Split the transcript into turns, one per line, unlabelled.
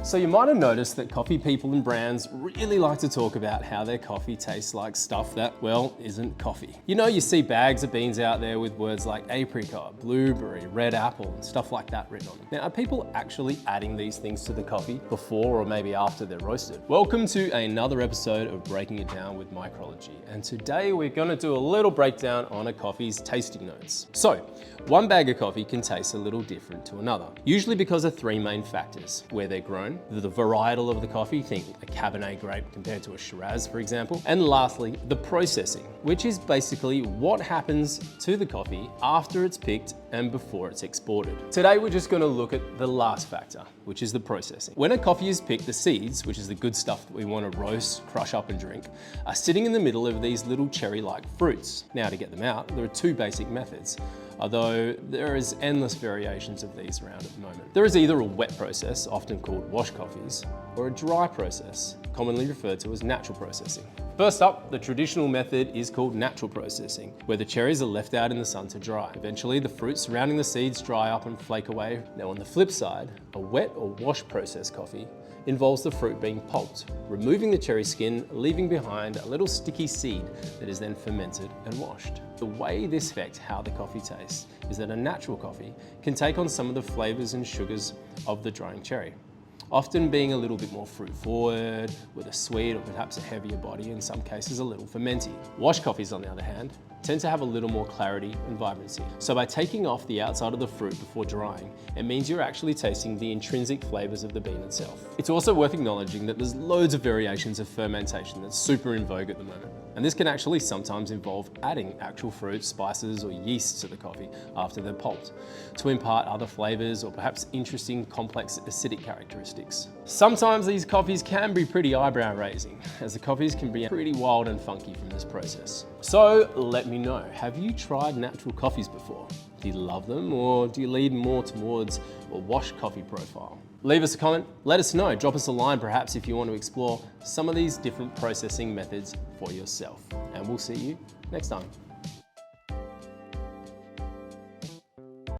So you might have noticed that coffee people and brands really like to talk about how their coffee tastes like stuff that, well, isn't coffee. You know, you see bags of beans out there with words like apricot, blueberry, red apple, and stuff like that written on them. Now, are people actually adding these things to the coffee before or maybe after they're roasted? Welcome to another episode of Breaking It Down with Micrology. And today we're gonna do a little breakdown on a coffee's tasting notes. So, one bag of coffee can taste a little different to another, usually because of three main factors: where they're grown, the varietal of the coffee, think a Cabernet grape compared to a Shiraz, for example, and lastly, the processing, which is basically what happens to the coffee after it's picked and before it's exported. Today, we're just gonna look at the last factor, which is the processing. When a coffee is picked, the seeds, which is the good stuff that we wanna roast, crush up and drink, are sitting in the middle of these little cherry-like fruits. Now, to get them out, there are two basic methods, although there is endless variations of these around at the moment. There is either a wet process, often called wash coffees, or a dry process, commonly referred to as natural processing. First up, the traditional method is called natural processing, where the cherries are left out in the sun to dry. Eventually, the fruit surrounding the seeds dry up and flake away. Now, on the flip side, a wet or wash process coffee involves the fruit being pulped, removing the cherry skin, leaving behind a little sticky seed that is then fermented and washed. The way this affects how the coffee tastes is that a natural coffee can take on some of the flavors and sugars of the drying cherry, often being a little bit more fruit forward, with a sweet or perhaps a heavier body, in some cases a little fermenty. Wash coffees, on the other hand, tend to have a little more clarity and vibrancy. So by taking off the outside of the fruit before drying, it means you're actually tasting the intrinsic flavors of the bean itself. It's also worth acknowledging that there's loads of variations of fermentation that's super in vogue at the moment. And this can actually sometimes involve adding actual fruits, spices, or yeast to the coffee after they're pulped to impart other flavors or perhaps interesting, complex acidic characteristics. Sometimes these coffees can be pretty eyebrow raising, as the coffees can be pretty wild and funky from this process. So let me know, have you tried natural coffees before? Do you love them, or do you lean more towards a wash coffee profile? Leave us a comment, let us know, drop us a line perhaps if you want to explore some of these different processing methods for yourself. And we'll see you next time.